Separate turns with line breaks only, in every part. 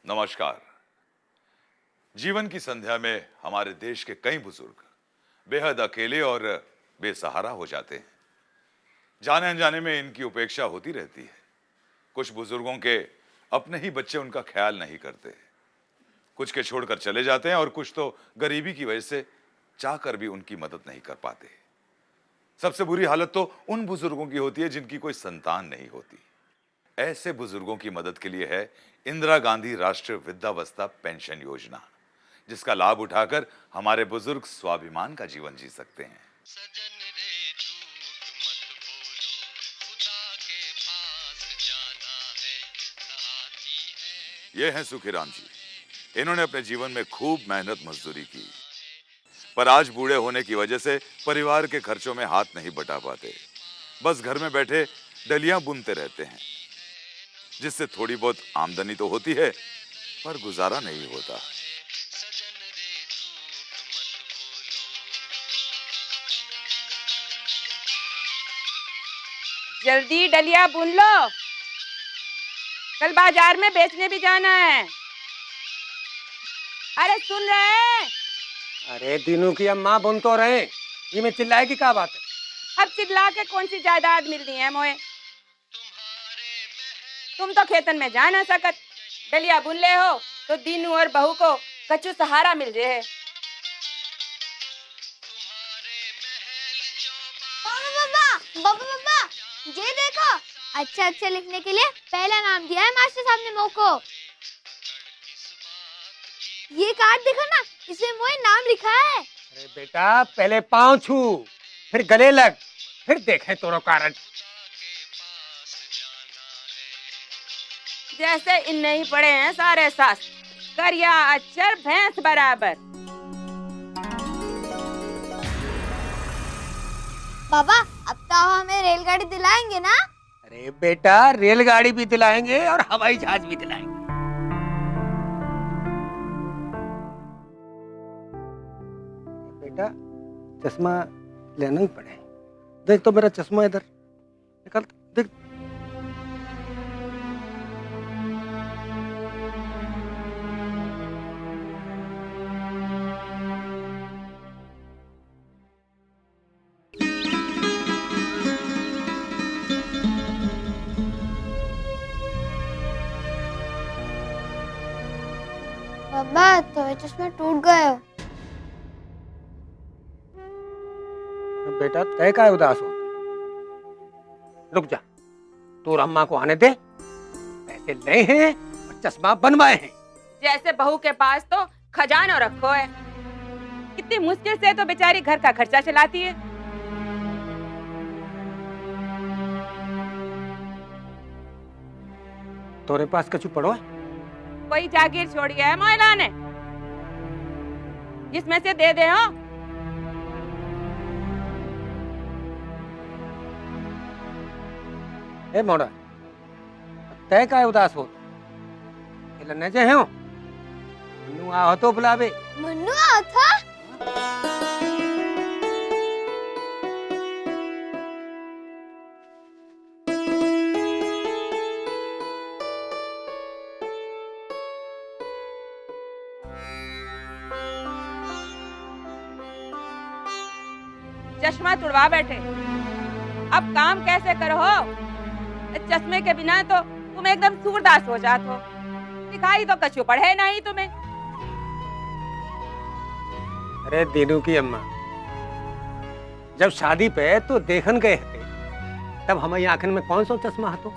नमस्कार। जीवन की संध्या में हमारे देश के कई बुजुर्ग बेहद अकेले और बेसहारा हो जाते हैं। जाने अनजाने में इनकी उपेक्षा होती रहती है। कुछ बुजुर्गों के अपने ही बच्चे उनका ख्याल नहीं करते, कुछ के छोड़कर चले जाते हैं और कुछ तो गरीबी की वजह से चाहकर भी उनकी मदद नहीं कर पाते। सबसे बुरी हालत तो उन बुजुर्गों की होती है जिनकी कोई संतान नहीं होती। ऐसे बुजुर्गों की मदद के लिए है इंदिरा गांधी राष्ट्रीय वृद्धावस्था पेंशन योजना, जिसका लाभ उठाकर हमारे बुजुर्ग स्वाभिमान का जीवन जी सकते हैं। सजन रे झूठ मत बोलो, खुदा के पास जाना है, नहाती है। ये हैं सुखीराम जी। इन्होंने अपने जीवन में खूब मेहनत मजदूरी की, पर आज बूढ़े होने की वजह से परिवार के खर्चों में हाथ नहीं बटा पाते। बस घर में बैठे डलियां बुनते रहते हैं, जिससे थोड़ी बहुत आमदनी तो होती है, पर गुजारा नहीं होता।
जल्दी डलिया बुन लो, कल बाजार में बेचने भी जाना है। अरे सुन रहे हैं?
अरे दीनू की अम्मा बुन तो रहे, ये में चिल्लाए की क्या बात है?
अब चिल्ला के कौन सी जायदाद मिलती है मोए? तुम तो खेतन में जा ना सकत, डलिया बुन ले हो तो दीनू और बहू को कच्चू सहारा मिल रहे है।
बाबा, ये देखो, अच्छा लिखने के लिए पहला नाम दिया है मास्टर साहब ने मो को। ये कार्ड देखो ना, इसमें मोए नाम लिखा है।
अरे बेटा, पहले पाँव छू, फिर गले लग, फिर देखें तोरो कारण।
जैसे इन नहीं पढ़े हैं सारे शास्त्र, करिया अक्षर भैंस बराबर।
बाबा, अब तो हमें रेलगाड़ी दिलाएंगे ना?
अरे बेटा, रेलगाड़ी भी दिलाएंगे और हवाई जहाज भी दिलाएंगे। बेटा, चश्मा लेना ही पड़े। देख तो मेरा चश्मा इधर निकाल, देख।
बाबा, तो ये चश्मा टूट गए।
बेटा, तय का उदास हो? रुक जा, तू अम्मा को आने दे। पैसे ले हैं और चश्मा बनवाए हैं।
जैसे बहू के पास तो खजाना रखो है, कितनी मुश्किल से तो बेचारी घर का खर्चा चलाती है।
तोरे पास कछु पड़ो है?
कोई जागीर छोड़ गया है मोहल्ला ने, जिसमें से दे दे हो।
ए मोड़ा, तय का उदास हो? खेलने जे हो? मन्नू आओ तो बुलावे।
मन्नू आओ था?
चश्मा तुड़वा बैठे, अब काम कैसे करो? चश्मे के बिना तो तुम एकदम सूरदास हो जात हो। दिखाई तो कछु पड़े नहीं तुम्हें।
अरे दीनू की अम्मा, जब शादी पे तो देखन गए थे, तब हमारी आंखन में कौन सा चश्मा हतो?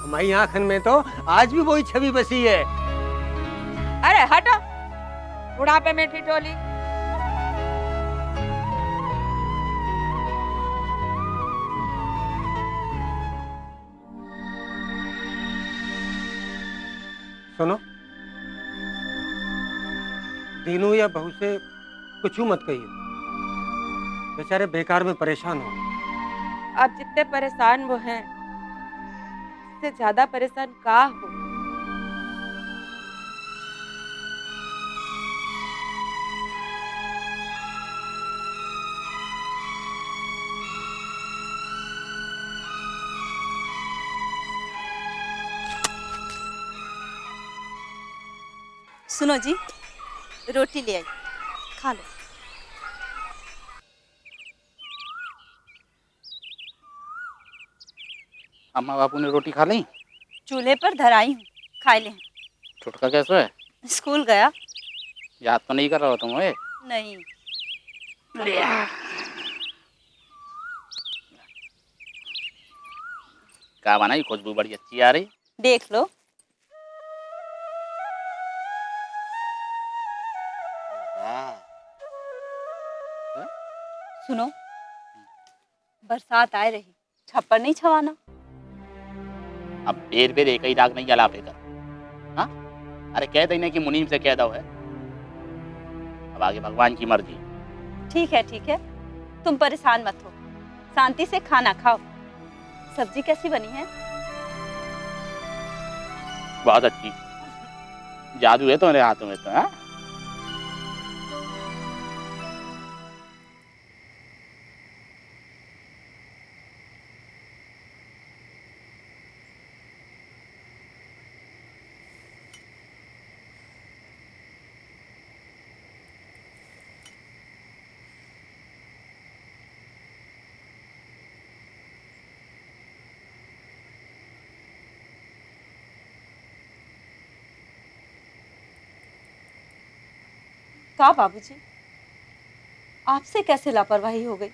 हमारी आंखन में तो आज भी वही छवि बसी है।
अरे हटो, बुढ़ापे में ठिठोली।
सुनो, दीनू या बहू से कुछ मत कहिए, बेचारे बेकार में परेशान हो।
अब जितने परेशान वो हैं, उससे ज्यादा परेशान का हो।
सुनो जी, रोटी ले आई, खा लो।
अम्मा बापू ने रोटी खा ली?
चूल्हे पर धराई हूँ, खा ले।
छुटका कैसे है?
स्कूल गया?
याद तो नहीं कर रहा हो तुम? ओए
नहीं।
क्या बनाई? खुशबू बड़ी अच्छी आ रही।
देख लो। सुनो, बरसात आए रही, छप्पर नहीं छवाना।
अब बेर बेर एक ही दाग नहीं जला पेगा। हाँ, अरे कह देना कि मुनीम से कह दो है। अब आगे भगवान की मर्जी।
ठीक है, तुम परेशान मत हो, शांति से खाना खाओ। सब्जी कैसी बनी है?
बहुत अच्छी। जादू है तुम्हारे हाथों में तो। हाँ,
का बाबूजी, आपसे कैसे लापरवाही हो गई?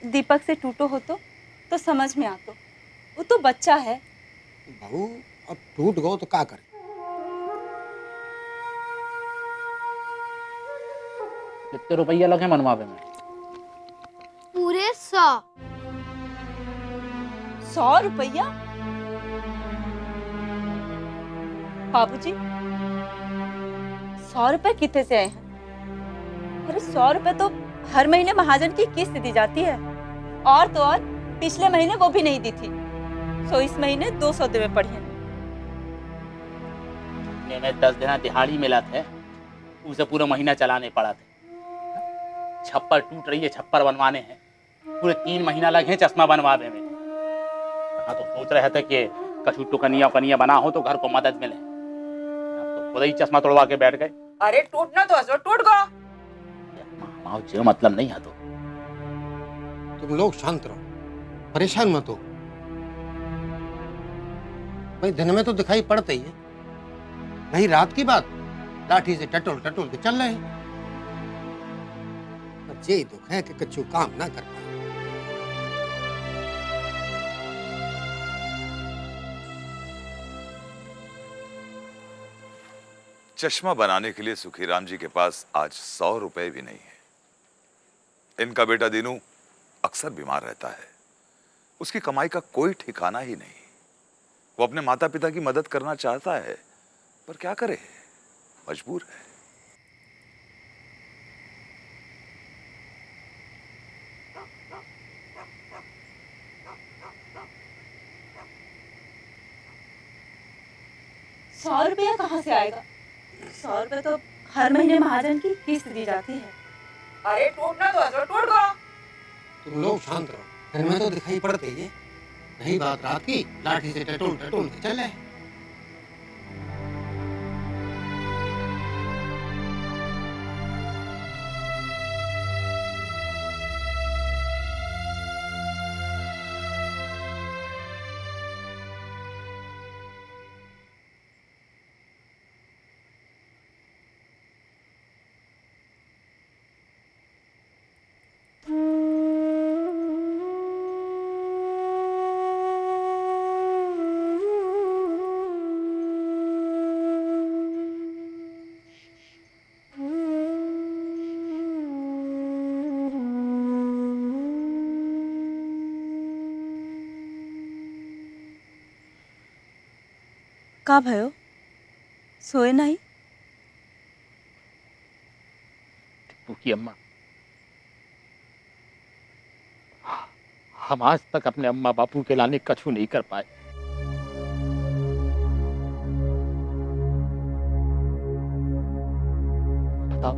दीपक से टूटो हो तो समझ में आतो। वो तो बच्चा है।
बहू अब टूट गो तो क्या करे?
कितने रुपया लगे मनवावे में?
पूरे 100।
100 रुपया? बाबूजी, 100 रुपए कितने से आए हैं? अरे 100 रुपए तो हर महीने महाजन की किस्त दी जाती है, और तो और पिछले महीने वो भी नहीं दी थी, सो इस महीने 200 देवे पड़ी है।
में 10 दिन दिहाड़ी मिला थे, उसे पूरा महीना चलाने पड़ा थे। छप्पर टूट रही है, छप्पर बनवाने हैं, पूरे 3 महीना लगे चश्मा बनवाने में। हाँ, तो सोच रहे थे कि कछु टुकनिया कनिया बना हो तो घर को मदद मिले। अब तो खुद ही चश्मा तोड़वा के बैठ गए।
अरे टूटना तो हसो टूट गो।
माँ जो मतलब नहीं है तो
तुम लोग शांत रहो, परेशान मत हो। भाई दिन में तो दिखाई पड़ता ही है, नहीं रात की बात लाठी से टटोल टटोल के चल रहे हैं। अब यही दुख है कि कच्चू काम ना कर पाए।
चश्मा बनाने के लिए सुखीराम जी के पास आज 100 रुपए भी नहीं है। इनका बेटा दीनू अक्सर बीमार रहता है, उसकी कमाई का कोई ठिकाना ही नहीं। वो अपने माता पिता की मदद करना चाहता है, पर क्या करे, मजबूर है।
सौ रुपया कहाँ से आएगा? 100 रुपए तो हर महीने महाजन की किस्त दी जाती है।
अरे टूटना तो हसो टूट गो।
तुम लोग शांत रहो, दिन में तो दिखाई पड़ते ही है, नहीं बात रात की लाठी से टटोल टटोल के चल रहे हैं।
का भयो, सोए नहीं?
टिप्पू की अम्मा, हम आज तक अपने अम्मा बापू के लाने कछु नहीं कर पाए। बताओ,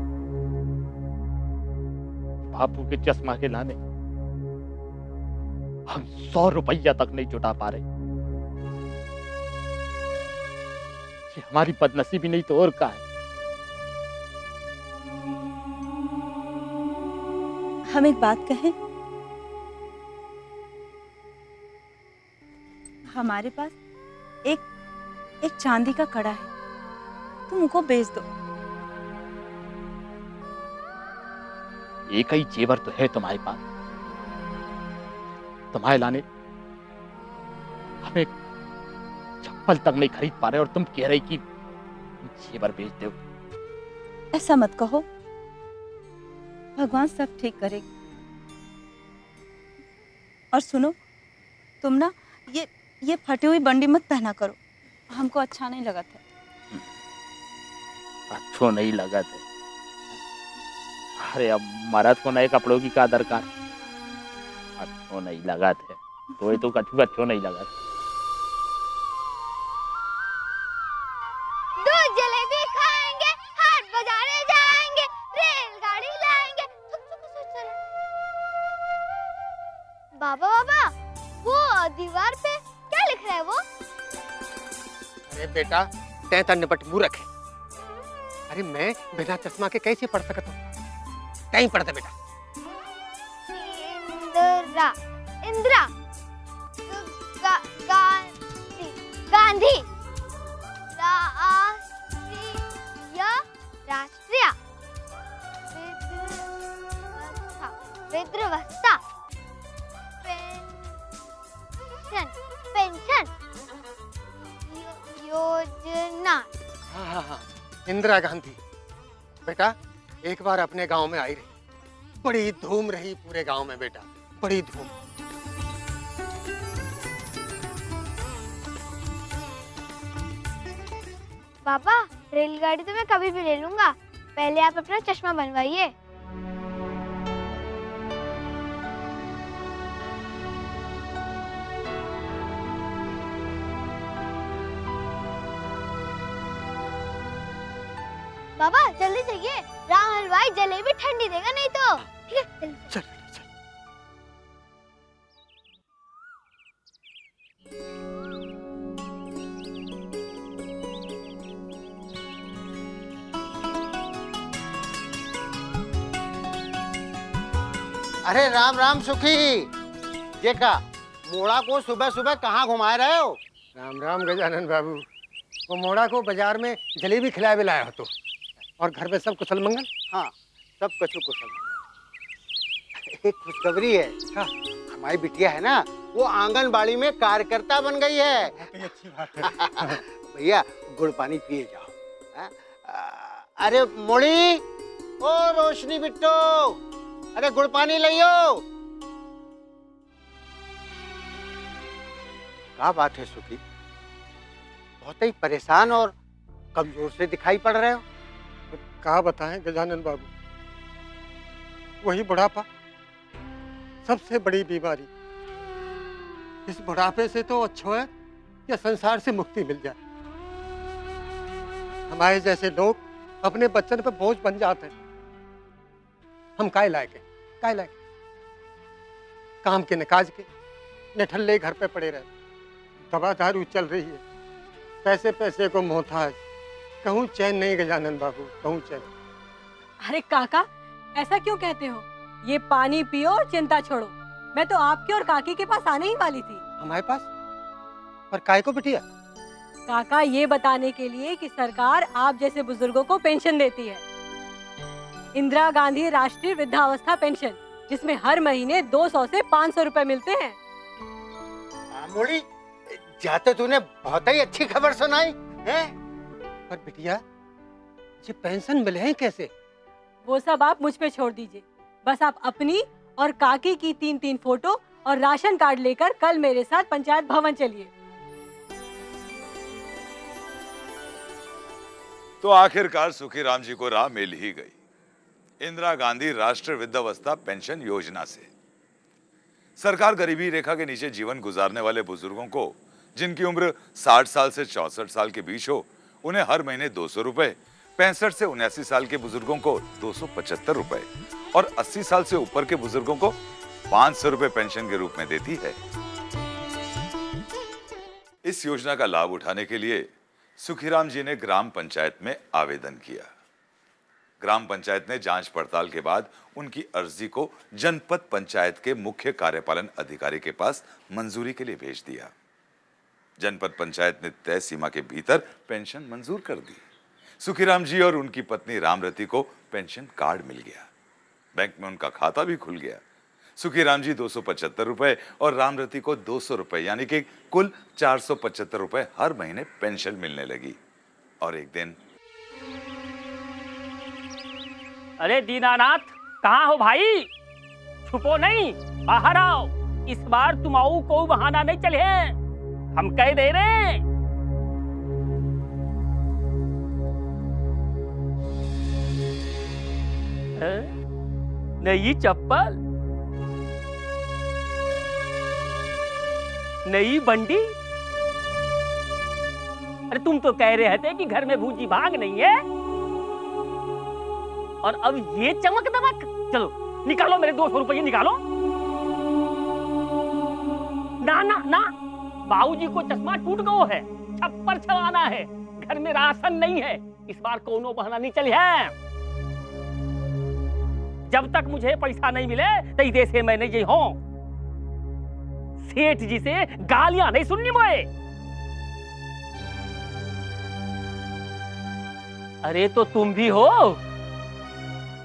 बापू के चश्मा के लाने हम 100 रुपया तक नहीं जुटा पा रहे। ये हमारी बदनसीबी नहीं तो और क्या है।
हम एक बात कहें? हमारे पास एक चांदी का कड़ा है, तुम उनको बेच दो।
एक ही जेवर तो है तुम्हारे पास, तुम्हारे लाने हमें चप्पल तक नहीं खरीद पा रहे और तुम कह रही कि जेवर बेच दो।
ऐसा मत कहो, भगवान सब ठीक करेगा। और सुनो, तुम ना ये फटी हुई बंडी मत पहना करो, हमको अच्छा नहीं लगा था।
अच्छो नहीं लगा थे? अरे अब मर्द को नए कपड़ों की क्या दरकार? अच्छो नहीं लगा थे तो ये तो कछु अच्छो नहीं लगा।
दूध जलेबी खाएंगे, हाट बाजारे जाएंगे, रेलगाड़ी लाएंगे। बाबा बाबा, वो दीवार पे क्या लिख रहा है वो?
अरे बेटा, तैं निपट मुंह रखे। अरे मैं बिना चश्मा के कैसे पढ़ सकता हूँ? कहीं पढ़ते बेटा।
इंदिरा, इंदिरा, गांधी, गांधी, राष्ट्रीय विद्यावस्था, पेंशन, पेंशन योजना।
हाँ, इंदिरा गांधी। बेटा एक बार अपने गांव में आई रही, बड़ी धूम रही पूरे गांव में बेटा, बड़ी धूम।
पापा, रेलगाड़ी तो मैं कभी भी ले लूंगा, पहले आप अपना चश्मा बनवाइए। बाबा जल्दी चाहिए, राम हलवाई जलेबी ठंडी देगा नहीं तो। ठीक है, जल्दी।
चल बेटा चल।
अरे राम राम सुखी। ये का मोड़ा को सुबह सुबह कहाँ घुमा रहे हो?
राम राम गजानन बाबू। वो मोड़ा को बाजार में जलेबी खिलाए भी लाया हो तो, और घर में सब कुशल मंगल?
हाँ, सब कछु कुशल। एक खुशखबरी है।
हाँ।
हमारी बिटिया है ना, वो आंगनबाड़ी में कार्यकर्ता बन गई है।
अच्छी बात है।
भैया गुड़ पानी पिए जाओ। हाँ? अरे मोड़ी, ओ रोशनी बिट्टो, अरे गुड़ पानी लियो। क्या बात है सुखी, बहुत ही परेशान और कमजोर से दिखाई पड़ रहे हो।
कहा बताएं गजानन बाबू, वही बुढ़ापा, सबसे बड़ी बीमारी। इस बुढ़ापे से तो अच्छा है कि संसार से मुक्ति मिल जाए। हमारे जैसे लोग अपने बच्चन पर बोझ बन जाते हैं। हम काय लायक हैं, काय लायक? काम के नकाज के निठल्ले घर पे पड़े रहे, दवा दारू चल रही है, पैसे पैसे को मोहताज, कहूँ चैन नहीं गजानन बाबू, कहूँ चैन।
अरे काका, ऐसा क्यों कहते हो? ये पानी पियो और चिंता छोड़ो। मैं तो आपके और काकी के पास आने ही वाली थी।
हमारे पास? पर काय को बिटिया?
काका, ये बताने के लिए कि सरकार आप जैसे बुजुर्गों को पेंशन देती है, इंदिरा गांधी राष्ट्रीय वृद्धावस्था पेंशन, जिसमें हर महीने 200 से 500 रुपए मिलते हैं।
मोड़ी, जाते तूने बहुत ही अच्छी खबर सुनाई है।
पर बिटिया, ये पेंशन मिले हैं कैसे?
वो सब आप मुझ पे छोड़ दीजिए। बस आप अपनी और काकी की 3-3 फोटो और राशन कार्ड लेकर कल मेरे साथ पंचायत भवन चलिए।
तो आखिरकार सुखीराम जी को राह मिल ही गई इंदिरा गांधी राष्ट्रीय वृद्धावस्था पेंशन योजना से। सरकार गरीबी रेखा के नीचे जीवन गुजारने वाले बुजुर्गों को, जिनकी उम्र 60 साल से 64 साल के बीच हो, उन्हें हर महीने 200 रुपए, 65 से 79 साल के बुजुर्गों को 275 रुपए और 80 साल से ऊपर के बुजुर्गों को 500 रुपए पेंशन के रूप में देती है। इस योजना का लाभ उठाने के लिए सुखीराम जी ने ग्राम पंचायत में आवेदन किया। ग्राम पंचायत ने जांच पड़ताल के बाद उनकी अर्जी को जनपद पंचायत के मुख्य कार्यपालन अधिकारी के पास मंजूरी के लिए भेज दिया। जनपद पंचायत ने तय सीमा के भीतर पेंशन मंजूर कर दी। सुखीराम जी और उनकी पत्नी रामरती को पेंशन कार्ड मिल गया। बैंक में उनका खाता भी खुल गया। सुखीराम जी 275 रुपए और रामरती को 200 रुपए यानी कि कुल 475 रुपए हर महीने पेंशन मिलने लगी। और एक दिन,
अरे दीनानाथ, कहाँ हो भाई? छुपो नहीं, बाहर आओ। इस बार तुम आओ को बहाना नहीं चले, हम कह दे रहे। नई चप्पल, नई बंडी। अरे तुम तो कह रहे थे कि घर में भूजी भाग नहीं है, और अब ये चमक दमक। चलो निकालो मेरे 200 रुपये निकालो। ना ना ना, बाबूजी को चश्मा टूट गया है, छप्पर छवाना है, घर में राशन नहीं है। इस बार कोनो बहाना नहीं चली है। जब तक मुझे पैसा नहीं मिले तई देश से मैं नहीं हूं। सेठ जी से गालियां नहीं सुननी मुझे। अरे तो तुम भी हो,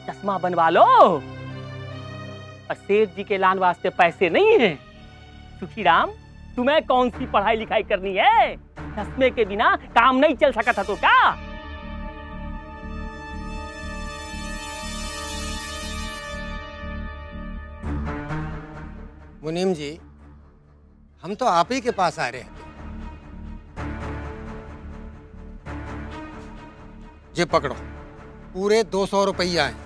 चश्मा बनवा लो। और सेठ जी के लान वास्ते पैसे नहीं है। सुखीराम, तुम्हें कौन सी पढ़ाई लिखाई करनी है? चश्मे के बिना काम नहीं चल सका था तो क्या?
मुनीम जी, हम तो आप ही के पास आ रहे हैं। ये पकड़ो, पूरे 200 रुपया हैं।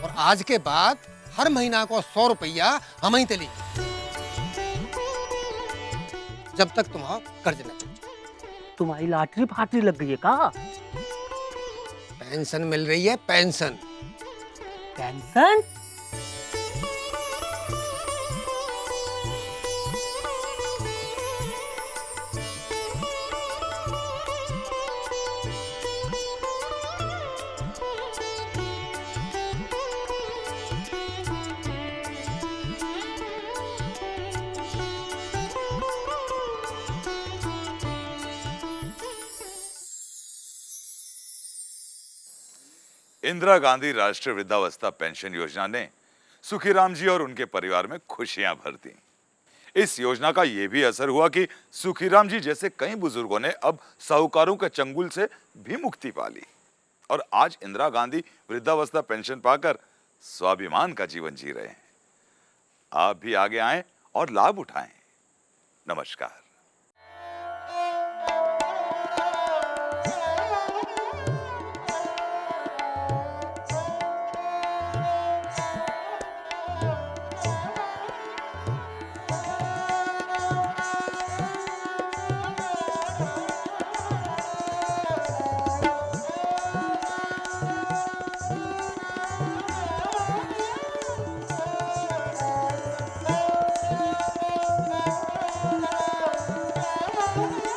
और आज के बाद हर महीना को 100 रुपया हम ही तली, जब तक तुम्हारा कर्ज न चुके।
तुम्हारी लॉटरी फाटरी लग गई है का?
पेंशन मिल रही है, पेंशन।
पेंशन?
इंदिरा गांधी राष्ट्रीय वृद्धावस्था पेंशन योजना ने सुखीराम जी और उनके परिवार में खुशियां भर दी। इस योजना का यह भी असर हुआ कि सुखीराम जी जैसे कई बुजुर्गों ने अब साहूकारों के चंगुल से भी मुक्ति पा ली और आज इंदिरा गांधी वृद्धावस्था पेंशन पाकर स्वाभिमान का जीवन जी रहे हैं। आप भी आगे आएं और लाभ उठाएं। नमस्कार।
Thank you.